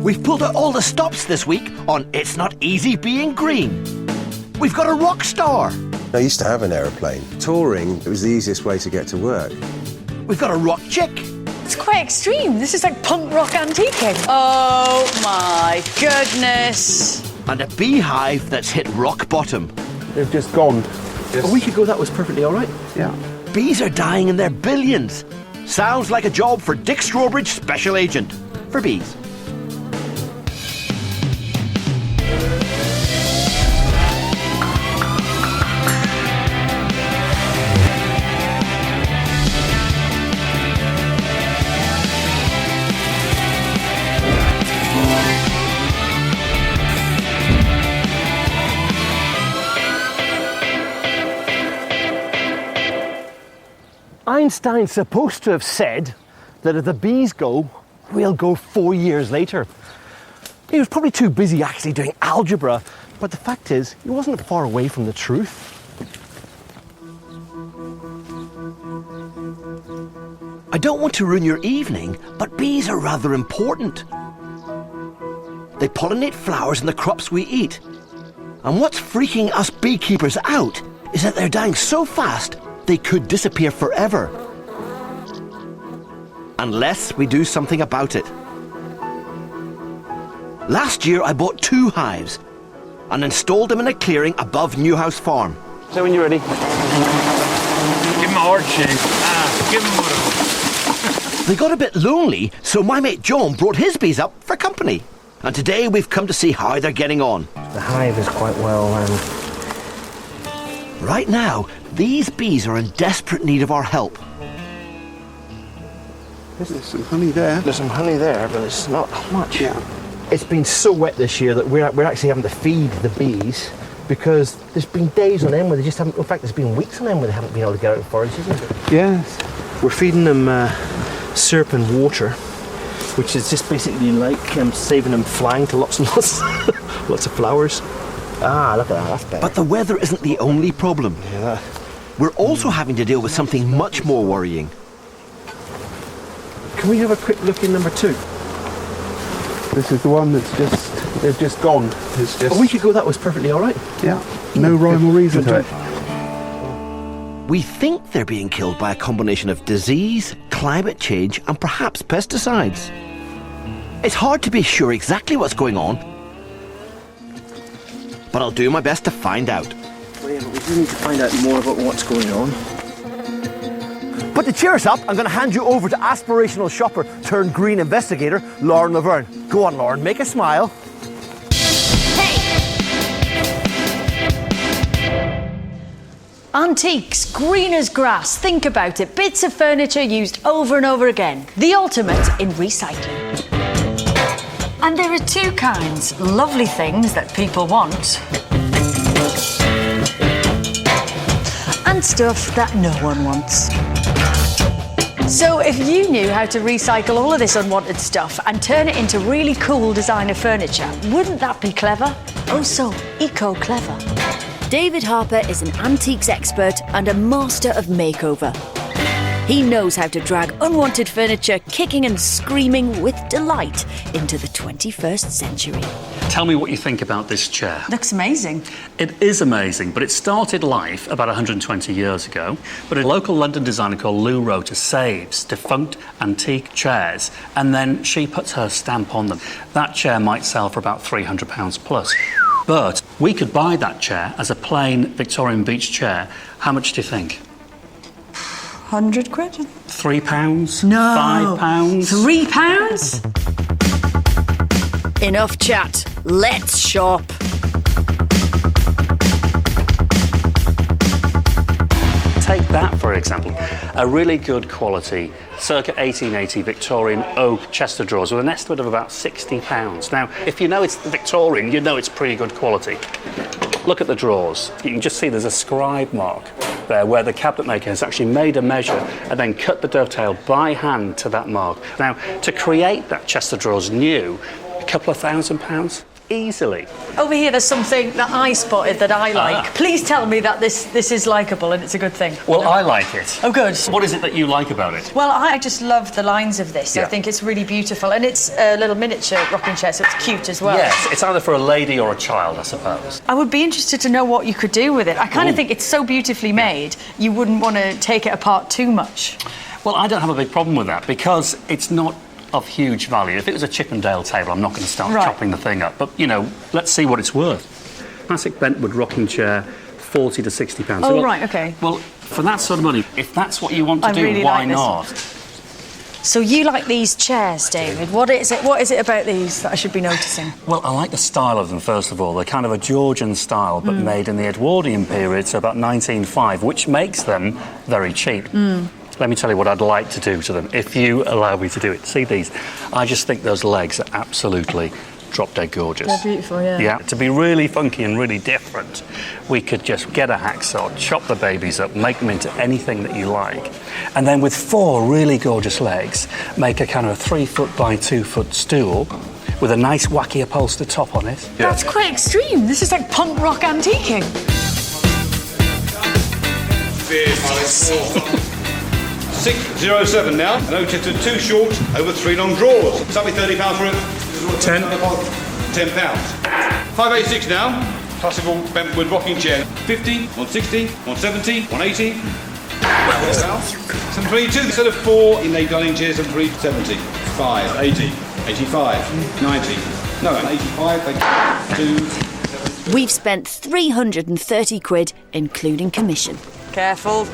We've pulled out all the stops this week on It's Not Easy Being Green. We've got a rock star. I used to have an aeroplane. Touring, it was the easiest way to get to work. We've got a rock chick. It's quite extreme. This is like punk rock antiquing. Oh my goodness. And a beehive that's hit rock bottom. They've just gone. A week ago that was perfectly all right. Yeah. Bees are dying in their billions. Sounds like a job for Dick Strawbridge, Special Agent for bees. Einstein's supposed to have said that if the bees go, we'll go 4 years later. He was probably too busy actually doing algebra, but the fact is, he wasn't far away from the truth. I don't want to ruin your evening, but bees are rather important. They pollinate flowers and the crops we eat. And what's freaking us beekeepers out is that they're dying so fast they could disappear forever. Unless we do something about it. Last year I bought 2 hives and installed them in a clearing above Newhouse Farm. So when you're ready. Give him a hard shake. Give him what. They got a bit lonely, so my mate John brought his bees up for company. And today we've come to see how they're getting on. The hive is quite well Right now, these bees are in desperate need of our help. There's some honey there. There's some honey there, but it's not much. Yeah. It's been so wet this year that we're actually having to feed the bees because there's been days on end where they just haven't, in fact there's been weeks on end where they haven't been able to get out and forage, isn't it? Yes. We're feeding them syrup and water, which is just basically like saving them flying to lots and lots, lots of flowers. Ah, look at that, that's better. But the weather isn't the only problem. Yeah. We're also having to deal with something much more worrying. Can we have a quick look in number 2? This is the one they've just gone. It's just... A week ago that was perfectly all right. Yeah, no rhyme or reason to it. We think they're being killed by a combination of disease, climate change and perhaps pesticides. It's hard to be sure exactly what's going on, but I'll do my best to find out. Well, yeah, but we do need to find out more about what's going on. But to cheer us up, I'm going to hand you over to aspirational shopper turned green investigator, Lauren Laverne. Go on, Lauren, make a smile. Antiques, green as grass. Think about it. Bits of furniture used over and over again. The ultimate in recycling. And there are 2 kinds. Lovely things that people want. And stuff that no one wants. So if you knew how to recycle all of this unwanted stuff and turn it into really cool designer furniture, wouldn't that be clever? Oh, so eco-clever. David Harper is an antiques expert and a master of makeover. He knows how to drag unwanted furniture kicking and screaming with delight into the 21st century. Tell me what you think about this chair. Looks amazing. It is amazing, but it started life about 120 years ago. But a local London designer called Lou Roter saves defunct antique chairs, and then she puts her stamp on them. That chair might sell for about £300 plus. But we could buy that chair as a plain Victorian beach chair. How much do you think? 100 quid? £3? No. £5? £3? Enough chat. Let's shop. Take that, for example. A really good quality, circa 1880 Victorian oak chest of drawers with an estimate of about £60. Now, if you know it's Victorian, you know it's pretty good quality. Look at the drawers. You can just see there's a scribe mark there where the cabinet maker has actually made a measure and then cut the dovetail by hand to that mark. Now, to create that chest of drawers new, a couple of £1,000. easily. Over here, there's something that I spotted that I like. Please tell me that this is likeable and it's a good thing. Well, I like it. Oh, good. What is it that you like about it? Well, I just love the lines of this. Yeah. I think it's really beautiful. And it's a little miniature rocking chair, so it's cute as well. Yes, it's either for a lady or a child, I suppose. I would be interested to know what you could do with it. I kind of think it's so beautifully made, you wouldn't want to take it apart too much. Well, I don't have a big problem with that because it's not of huge value. If it was a Chippendale table, I'm not going to start chopping the thing up. But, you know, let's see what it's worth. Classic Bentwood rocking chair, £40 to £60. Oh, right, OK. Well, for that sort of money, if that's what you want to do, really why like this not? So you like these chairs, David. What is it about these that I should be noticing? Well, I like the style of them, first of all. They're kind of a Georgian style, but made in the Edwardian period, so about 1905, which makes them very cheap. Let me tell you what I'd like to do to them, if you allow me to do it. See these? I just think those legs are absolutely drop-dead gorgeous. They're beautiful, yeah. Yeah, to be really funky and really different, we could just get a hacksaw, chop the babies up, make them into anything that you like, and then with 4 really gorgeous legs, make a kind of a 3-foot by 2-foot stool with a nice wacky upholstered top on it. That's quite extreme. This is like punk rock antiquing. 607 now. No chest of 2 short, over 3 long drawers. Something £30 for it. 10. £10. 586 now. Classical Bentwood rocking chair. 50, 160, 170, 180. 722 instead of 4 in a dining chair. 770, 5, 80, 85, 90. No, 85, 2. We've spent 330 quid, including commission. Careful.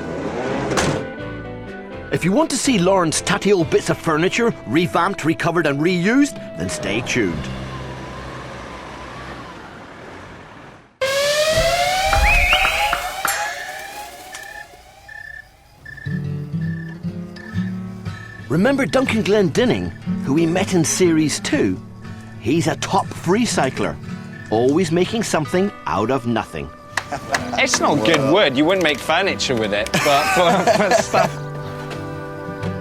If you want to see Lauren's tatty old bits of furniture revamped, recovered and reused, then stay tuned. Remember Duncan Glendinning, who we met in Series 2? He's a top recycler, always making something out of nothing. It's not good wood. You wouldn't make furniture with it, but for stuff.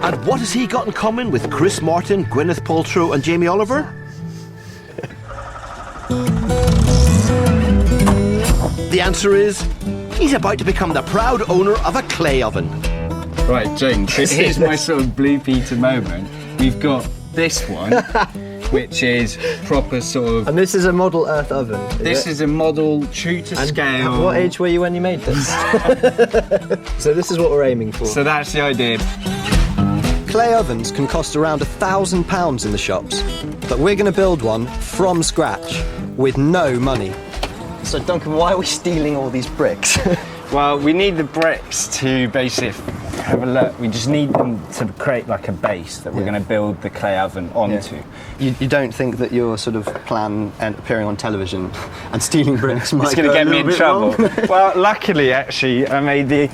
And what has he got in common with Chris Martin, Gwyneth Paltrow and Jamie Oliver? The answer is, he's about to become the proud owner of a clay oven. Right, James, here's my sort of Blue Peter moment. We've got this one, which is proper sort of... And this is a model earth oven, This is a model true to scale. What age were you when you made this? So this is what we're aiming for. So that's the idea. Clay ovens can cost around £1,000 in the shops, but we're going to build one from scratch with no money. So Duncan, why are we stealing all these bricks? Well, we need the bricks to basically have a look. We just need them to create like a base that we're going to build the clay oven onto. Yeah. You don't think that your sort of plan and appearing on television and stealing bricks might It's going to get me in trouble. Well, luckily, actually, I made the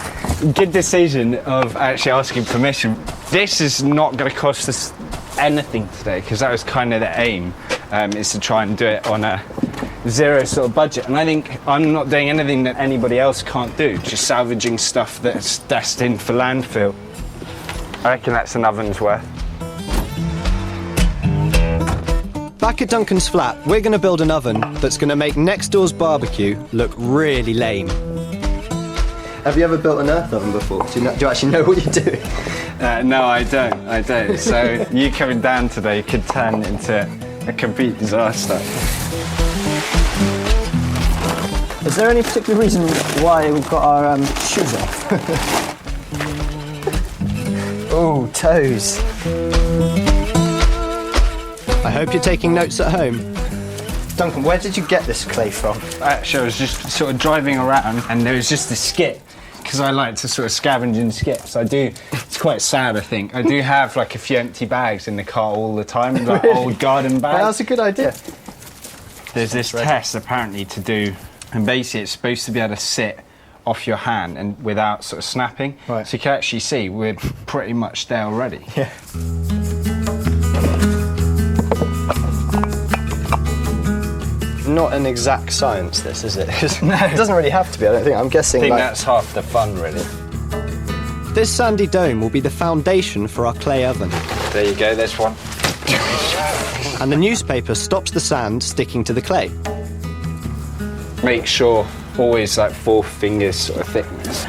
good decision of actually asking permission. This is not going to cost us anything today, because that was kind of the aim, is to try and do it on a zero sort of budget. And I think I'm not doing anything that anybody else can't do, just salvaging stuff that's destined for landfill. I reckon that's an oven's worth. Back at Duncan's flat, we're going to build an oven that's going to make next door's barbecue look really lame. Have you ever built an earth oven before? Do you actually know what you're doing? No, I don't. So you coming down today could turn into a complete disaster. Is there any particular reason why we've got our shoes off? Oh, toes. I hope you're taking notes at home. Duncan, where did you get this clay from? Actually, I was just sort of driving around and there was just a skip, because I like to sort of scavenge in skips. It's quite sad, I think. I do have like a few empty bags in the car all the time, like Really? old garden bags. Well, that's a good idea. There's this test apparently to do, and basically it's supposed to be able to sit off your hand and without sort of snapping. Right. So you can actually see we're pretty much there already. Yeah. Not an exact science, this, is it? No. It doesn't really have to be, I don't think. I'm guessing I think like... that's half the fun, really. This sandy dome will be the foundation for our clay oven. There you go, there's one. And the newspaper stops the sand sticking to the clay. Make sure always like 4 fingers sort of thickness.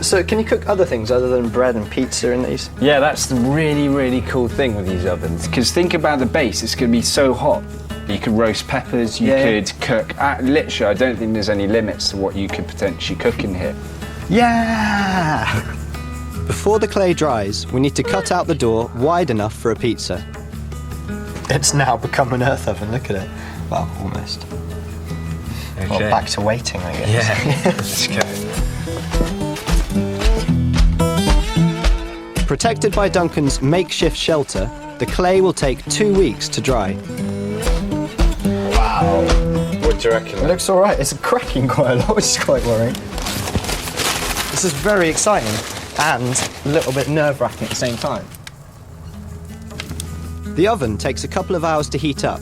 So can you cook other things other than bread and pizza in these? Yeah, that's the really, really cool thing with these ovens. Because think about the base, it's going to be so hot. You could roast peppers, you could cook... literally, I don't think there's any limits to what you could potentially cook in here. Yeah! Before the clay dries, we need to cut out the door wide enough for a pizza. It's now become an earth oven, look at it. Well, almost. Okay. Well, back to waiting, I guess. Yeah, let's go. Protected by Duncan's makeshift shelter, the clay will take 2 weeks to dry. Wow. What do you reckon? It looks all right. It's cracking quite a lot, which is quite worrying. This is very exciting and a little bit nerve-wracking at the same time. The oven takes a couple of hours to heat up.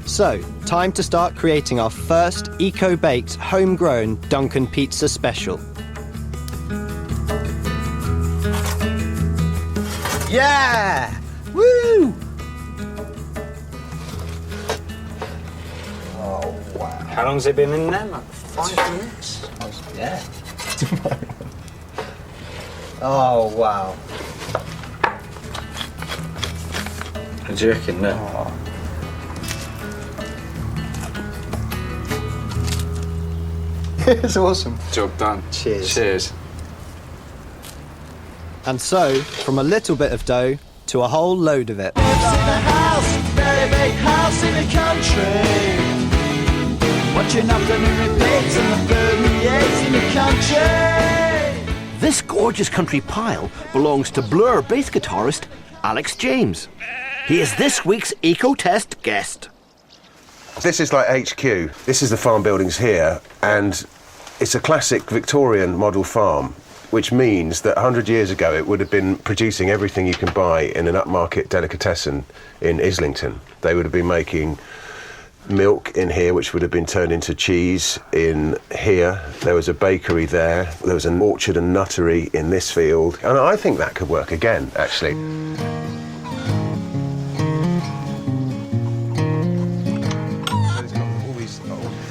So, time to start creating our first eco-baked, homegrown Duncan Pizza special. Yeah! Woo! Oh, wow. How long's it been in there? Like 5 minutes? Yeah. Oh, wow. What do you reckon? No. Oh. It's awesome. Job done. Cheers. Cheers. And so, from a little bit of dough to a whole load of it. Very big house in the country. Watching afternoon repeats and the burning eggs in the country. This gorgeous country pile belongs to Blur bass guitarist Alex James. He is this week's Eco-Test guest. This is like HQ. This is the farm buildings here, and it's a classic Victorian model farm, which means that 100 years ago it would have been producing everything you can buy in an upmarket delicatessen in Islington. They would have been making milk in here, which would have been turned into cheese in here. There was a bakery there. There was an orchard and nuttery in this field. And I think that could work again, actually.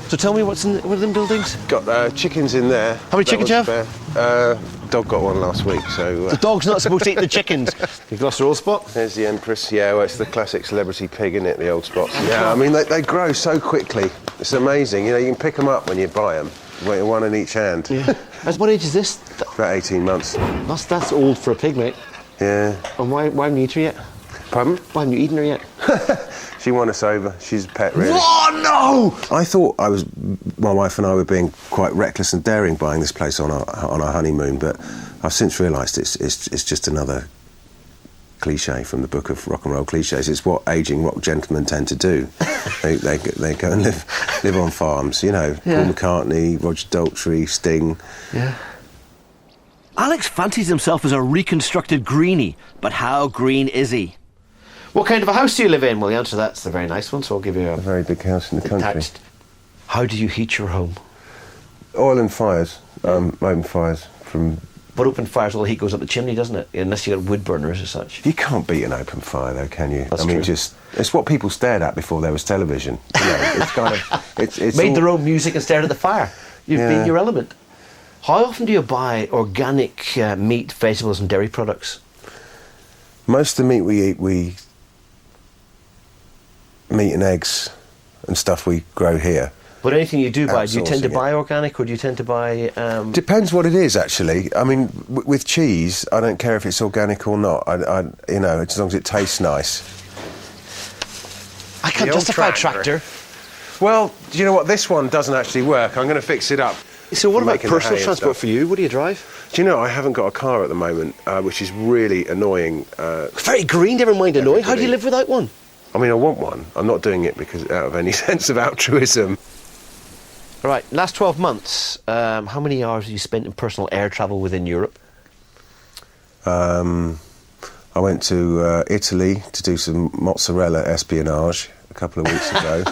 So tell me what are them buildings? Got chickens in there. How many chickens you have? Dog got one last week, so... The dog's not supposed to eat the chickens. You've lost your old spot? There's the Empress. Yeah, well, it's the classic celebrity pig, isn't it, the old spots? Yeah, I mean, they grow so quickly. It's amazing. You know, you can pick them up when you buy them. One in each hand. Yeah. What age is this? About 18 months. That's old for a pig, mate. Yeah. And why haven't you eaten her yet? Pardon? Why haven't you eaten her yet? She won us over. She's a pet, really. Oh, no! I thought my wife and I were being quite reckless and daring buying this place on our honeymoon, but I've since realised it's just another cliche from the book of rock and roll cliches. It's what ageing rock gentlemen tend to do. they go and live on farms, you know. Yeah. Paul McCartney, Roger Daltrey, Sting. Yeah. Alex fancies himself as a reconstructed greenie, but how green is he? What kind of a house do you live in? Well, the answer to that's a very nice one, so I'll give you A very big house in the country. attached. How do you heat your home? Oil and fires, open fires from... But open fires, all the heat goes up the chimney, doesn't it? Unless you've got wood burners or such. You can't beat an open fire, though, can you? That's I mean, true. it's what people stared at before there was television. You know, it's kind of... It's Made all- their own music and stared at the fire. You've Yeah. been your element. How often do you buy organic meat, vegetables and dairy products? Most of the meat we eat, meat and eggs and stuff we grow here. But anything you do buy, do you tend to Outsourcing buy organic or do you tend to buy... Depends what it is, actually. I mean, with cheese, I don't care if it's organic or not. You know, as long as it tastes nice. I can't The old justify a tractor. Well, do you know what? This one doesn't actually work. I'm going to fix it up. So what I'm about making the personal hay and transport stuff. for you? What do you drive? Do you know, I haven't got a car at the moment, which is really annoying. Very green, never mind annoying. How do you Everybody. live without one? I mean, I want one. I'm not doing it because out of any sense of altruism. All right, last 12 months, how many hours have you spent in personal air travel within Europe? I went to Italy to do some mozzarella espionage a couple of weeks ago.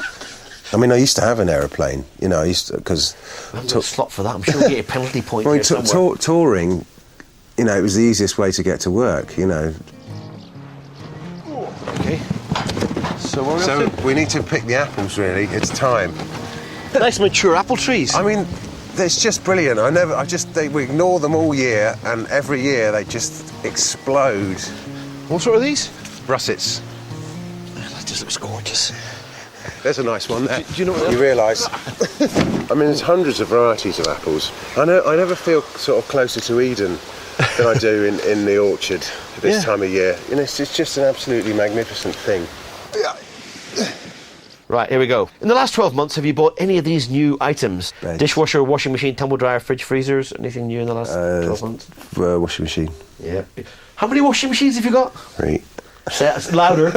I mean, I used to have an aeroplane, you know, because... I'm going to slot for that. I'm sure we'll get a penalty point here somewhere. Touring, you know, it was the easiest way to get to work, you know. Okay. So what are we up to? we need to pick the apples, really. It's time. Nice mature apple trees. I mean, it's just brilliant. We ignore them all year, and every year they just explode. What sort are these? Russets. That just looks gorgeous. There's a nice one there. Do you know what? You realise? I mean, there's hundreds of varieties of apples. I never feel sort of closer to Eden than I do in the orchard this time of year. You know, it's just an absolutely magnificent thing. Right, here we go. In the last 12 months, have you bought any of these new items? Beds. Dishwasher, washing machine, tumble dryer, fridge, freezers? Anything new in the last 12 months? Washing machine. Yeah. How many washing machines have you got? 3. Say it louder.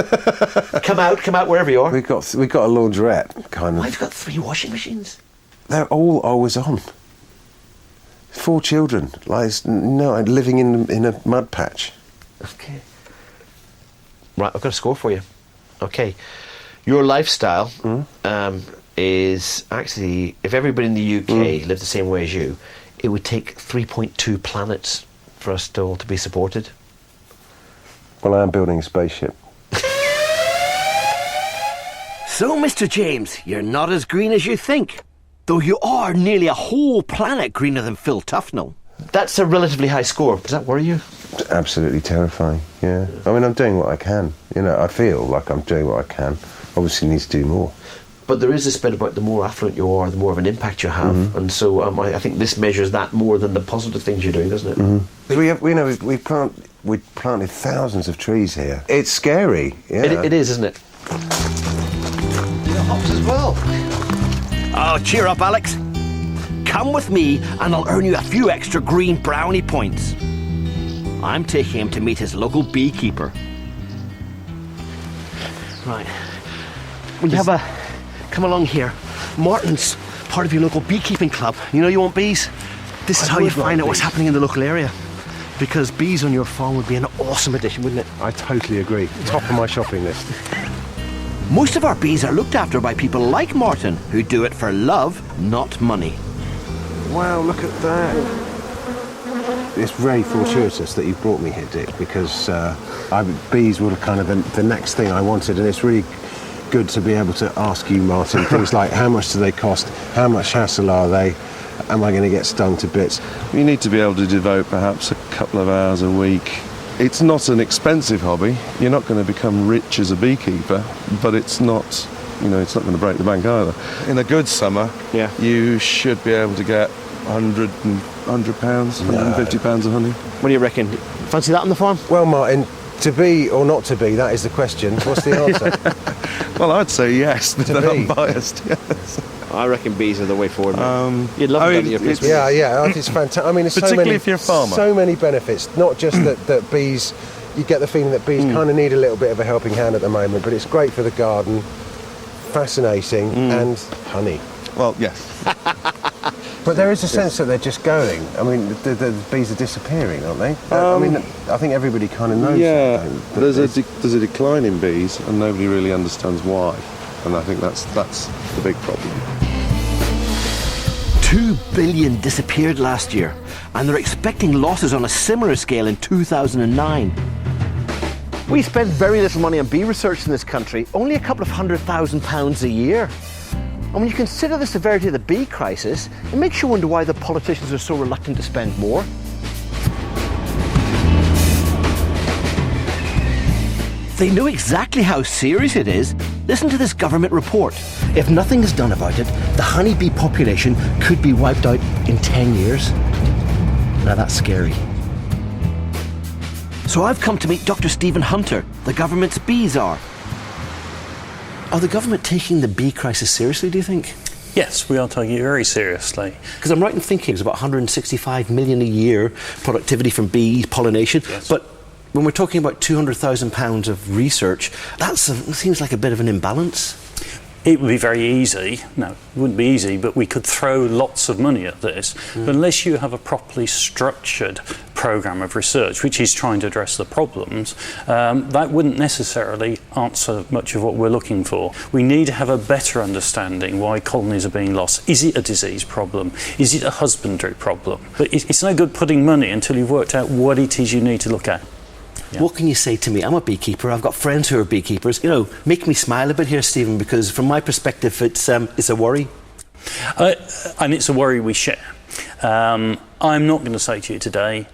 Come out wherever you are. We've got a laundrette, kind of. I've got 3 washing machines. They're all always on. 4 children, living in a mud patch. Okay. Right, I've got a score for you. Okay. Your lifestyle is actually, if everybody in the UK lived the same way as you, it would take 3.2 planets for us still to be supported. Well, I am building a spaceship. So, Mr. James, you're not as green as you think. Though you are nearly a whole planet greener than Phil Tufnell. That's a relatively high score. Does that worry you? It's absolutely terrifying, yeah. I mean, I'm doing what I can. You know, I feel like I'm doing what I can. Obviously need to do more. But there is this bit about the more affluent you are, the more of an impact you have. And so I think this measures that more than the positive things you're doing, doesn't it? We planted thousands of trees here. It's scary, yeah. It is, isn't it? Hops as well. Oh, cheer up, Alex. Come with me and I'll earn you a few extra green brownie points. I'm taking him to meet his local beekeeper. Right. Will you come along here? Martin's part of your local beekeeping club. You know you want bees? This is how you find out what's happening in the local area. Because bees on your farm would be an awesome addition, wouldn't it? I totally agree. Top of my shopping list. Most of our bees are looked after by people like Martin, who do it for love, not money. Wow, look at that. It's very fortuitous that you brought me here, Dick, because bees were kind of the next thing I wanted, and it's really good to be able to ask you, Martin, things like how much do they cost, how much hassle are they, am I going to get stung to bits? You need to be able to devote perhaps a couple of hours a week. It's not an expensive hobby. You're not going to become rich as a beekeeper, but it's not, it's not going to break the bank either. In a good summer, you should be able to get £100 pounds, £150 of honey. What do you reckon? Fancy that on the farm? Well, Martin, to be or not to be, that is the question. What's the answer? Well, I'd say yes, but I'm biased, yes. I reckon bees are the way forward. You'd love it. It's fantastic. I mean, it's particularly if you're a farmer. So many benefits. Not just that bees. You get the feeling that bees kind of need a little bit of a helping hand at the moment, but it's great for the garden, fascinating, and honey. Well, yes. But there is a sense that they're just going. I mean, the bees are disappearing, aren't they? I think everybody kind of knows. Yeah, that, there's a decline in bees, and nobody really understands why. And I think that's the big problem. 2 billion disappeared last year, and they're expecting losses on a similar scale in 2009. We spend very little money on bee research in this country, only a couple of £100,000 a year. And when you consider the severity of the bee crisis, it makes you wonder why the politicians are so reluctant to spend more. They know exactly how serious it is. Listen to this government report. If nothing is done about it, the honeybee population could be wiped out in 10 years. Now that's scary. So I've come to meet Dr. Stephen Hunter, the government's bee czar. Are the government taking the bee crisis seriously, do you think? Yes, we are taking it very seriously. Because I'm right in thinking it's about 165 million a year productivity from bee pollination. Yes. But when we're talking about £200,000 of research, that seems like a bit of an imbalance. It would be very easy. No, it wouldn't be easy, but we could throw lots of money at this. But unless you have a properly structured programme of research, which is trying to address the problems, that wouldn't necessarily answer much of what we're looking for. We need to have a better understanding why colonies are being lost. Is it a disease problem? Is it a husbandry problem? But it's no good putting money until you've worked out what it is you need to look at. Yeah. What can you say to me? I'm a beekeeper. I've got friends who are beekeepers. You know, make me smile a bit here, Stephen, because from my perspective, it's a worry. And it's a worry we share. I'm not going to say to you today,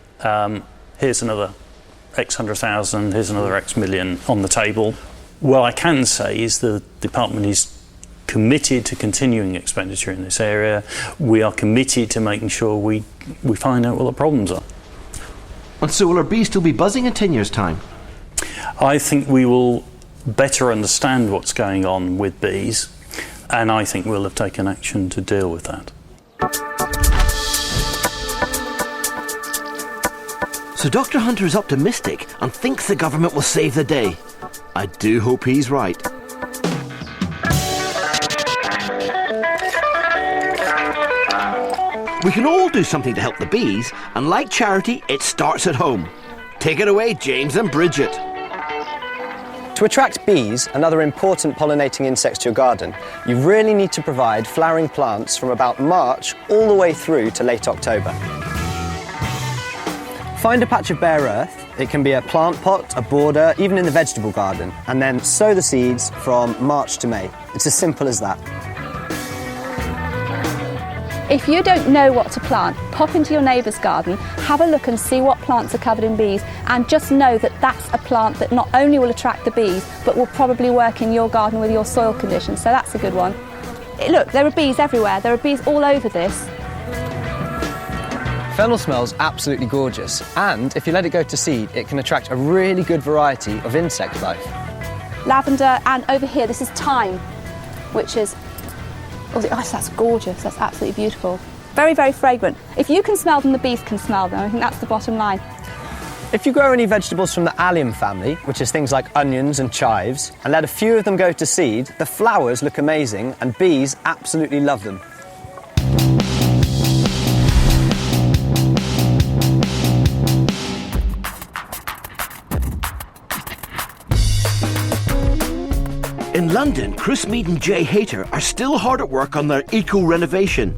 here's another X 100,000, here's another X million on the table. What I can say is the department is committed to continuing expenditure in this area. We are committed to making sure we find out what the problems are. And so will our bees still be buzzing in 10 years' time? I think we will better understand what's going on with bees, and I think we'll have taken action to deal with that. So Dr. Hunter is optimistic and thinks the government will save the day. I do hope he's right. We can all do something to help the bees, and like charity, it starts at home. Take it away, James and Bridget. To attract bees and other important pollinating insects to your garden, you really need to provide flowering plants from about March all the way through to late October. Find a patch of bare earth. It can be a plant pot, a border, even in the vegetable garden, and then sow the seeds from March to May. It's as simple as that. If you don't know what to plant, pop into your neighbour's garden, have a look and see what plants are covered in bees, and just know that that's a plant that not only will attract the bees, but will probably work in your garden with your soil conditions, so that's a good one. Look, there are bees everywhere, there are bees all over this. Fennel smells absolutely gorgeous, and if you let it go to seed, it can attract a really good variety of insect life. Lavender, and over here, this is thyme, which is... Oh, that's gorgeous. That's absolutely beautiful. Very, very fragrant. If you can smell them, the bees can smell them. I think that's the bottom line. If you grow any vegetables from the allium family, which is things like onions and chives, and let a few of them go to seed, the flowers look amazing and bees absolutely love them. In London, Chris Mead and Jay Hayter are still hard at work on their eco-renovation.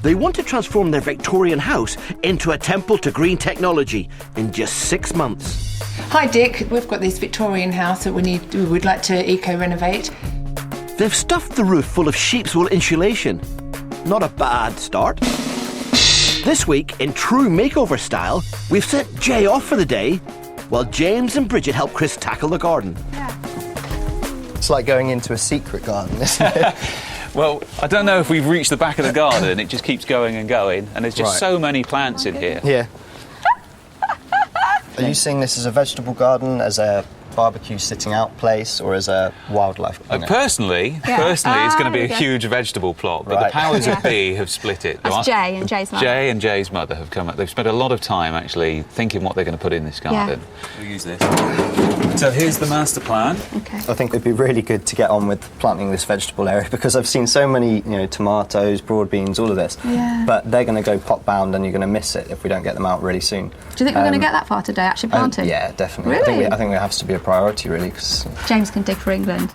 They want to transform their Victorian house into a temple to green technology in just 6 months. Hi Dick, we've got this Victorian house that we would like to eco-renovate. They've stuffed the roof full of sheep's wool insulation. Not a bad start. This week, in true makeover style, we've sent Jay off for the day, while James and Bridget help Chris tackle the garden. It's like going into a secret garden, isn't it? Well, I don't know if we've reached the back of the garden. It just keeps going and going, and there's just Right. so many plants in here. Yeah. Are you seeing this as a vegetable garden, as a barbecue sitting out place, or as a wildlife clinic? Personally, it's going to be a huge vegetable plot, but the powers of B have split it. That's Jay and Jay's mother. Jay and Jay's mother have come up. They've spent a lot of time actually thinking what they're going to put in this garden. We'll use this. So here's the master plan. Okay. I think it'd be really good to get on with planting this vegetable area because I've seen so many, tomatoes, broad beans, all of this. Yeah. But they're going to go pot bound and you're going to miss it if we don't get them out really soon. Do you think we're going to get that far today, actually planting? Yeah, definitely. Really? I think it has to be a priority, really. Cause James can dig for England.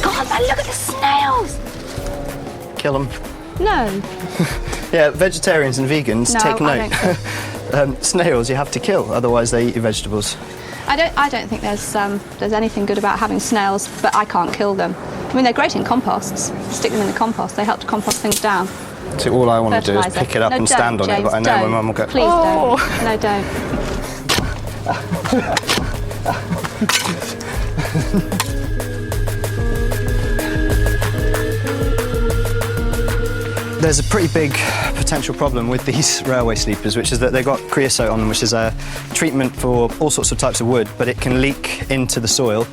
God, man, look at the snails! kill them. No. Yeah, vegetarians and vegans, No, take I note. Snails you have to kill, otherwise they eat your vegetables. I don't think there's anything good about having snails, but I can't kill them. I mean, they're great in composts. Stick them in the compost. They help to compost things down. So all I want to do is Fertiliser. pick it up No, and don't, stand on James, it, but I know don't. my mum will go, Please "Oh." don't. No, don't. There's a pretty big potential problem with these railway sleepers, which is that they've got creosote on them, which is a treatment for all sorts of types of wood, but it can leak into the soil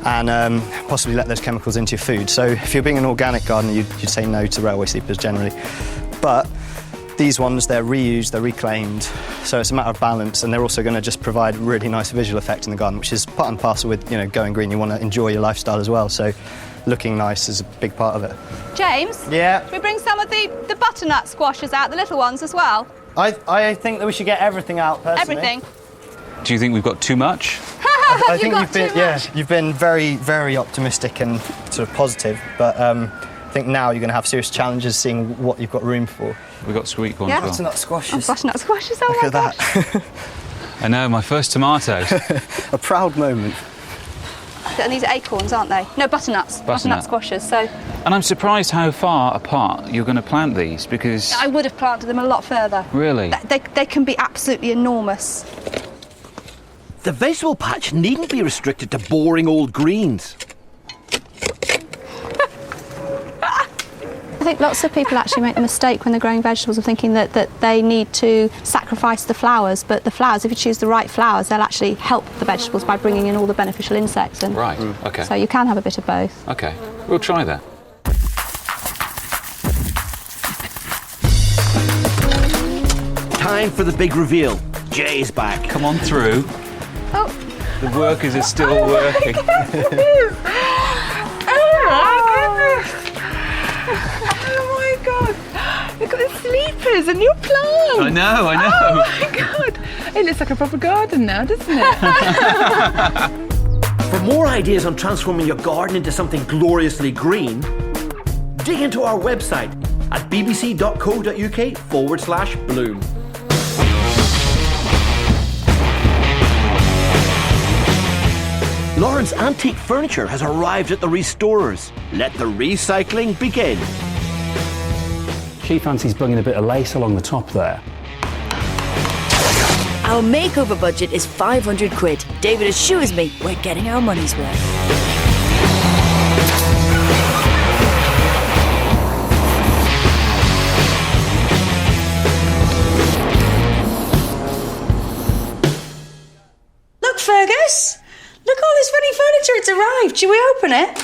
and possibly let those chemicals into your food. So if you're being an organic gardener, you'd say no to railway sleepers generally. But these ones, they're reused, they're reclaimed, so it's a matter of balance, and they're also going to just provide a really nice visual effect in the garden, which is part and parcel with, going green. You want to enjoy your lifestyle as well, so looking nice is a big part of it. James? Yeah? Should we bring some of the butternut squashes out, the little ones as well? I think that we should get everything out, personally. Everything? Do you think we've got too much? I think you've been very, very optimistic and sort of positive, but I think now you're going to have serious challenges seeing what you've got room for. We got sweet corn Yeah. as well. Butternut squashes. Oh, butternut squashes, oh Look my at gosh. that. I know, my first tomatoes. A proud moment. And these are acorns, aren't they? No, butternuts. Butternut squashes. So And I'm surprised how far apart you're going to plant these, because... I would have planted them a lot further. Really? They can be absolutely enormous. The vegetable patch needn't be restricted to boring old greens. I think lots of people actually make the mistake when they're growing vegetables of thinking that they need to sacrifice the flowers, but the flowers, if you choose the right flowers, they'll actually help the vegetables by bringing in all the beneficial insects. And Right, OK. So you can have a bit of both. OK, we'll try that. Time for the big reveal. Jay's back. Come on through. Oh. The workers are still working. Oh my god! We've got the sleepers and your plant! I know. Oh my god! It looks like a proper garden now, doesn't it? For more ideas on transforming your garden into something gloriously green, dig into our website at bbc.co.uk/bloom. Lauren's antique furniture has arrived at the restorers. Let the recycling begin. She fancies bringing a bit of lace along the top there. Our makeover budget is 500 quid. David assures me we're getting our money's worth. Look, Fergus! Look all this funny furniture, it's arrived. Should we open it?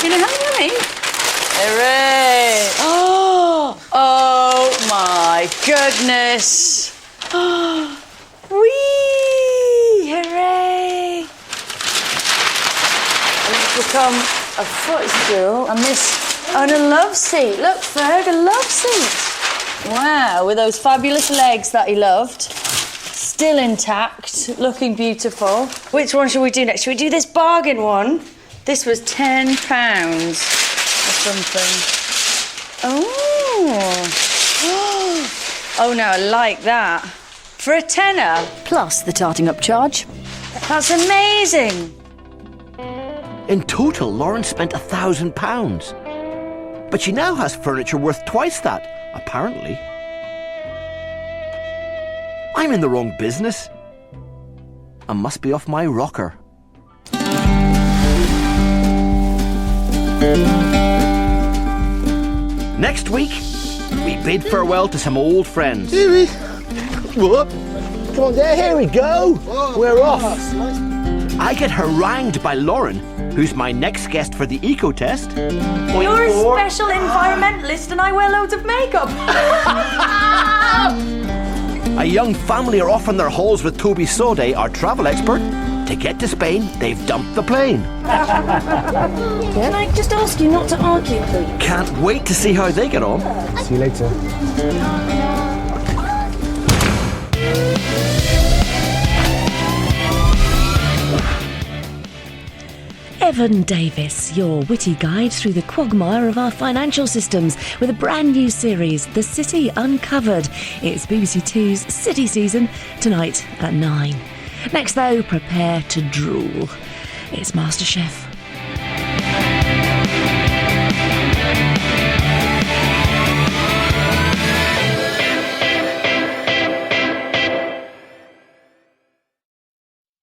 You know how many? Hooray! Oh my goodness! Whee! Hooray! And it's become a footstool and a love seat. Look, Ferg, a love seat. Wow, with those fabulous legs that he loved. Still intact, looking beautiful. Which one should we do next? Should we do this bargain one? This was £10 or something. Oh, no, I like that. For a tenner. Plus the tarting up charge. That's amazing. In total, Lauren spent £1,000. But she now has furniture worth twice that, apparently. I'm in the wrong business. I must be off my rocker. Next week, we bid farewell to some old friends. What? Come on, there, here we go. We're off. I get harangued by Lauren, who's my next guest for the eco test. You're a special environmentalist and I wear loads of makeup. A young family are off on their hauls with Toby Sode, our travel expert. To get to Spain, they've dumped the plane. Can I just ask you not to argue, please? Can't wait to see how they get on. See you later. Evan Davis, your witty guide through the quagmire of our financial systems with a brand new series, The City Uncovered. It's BBC Two's City Season, tonight at 9. Next though, prepare to drool. It's MasterChef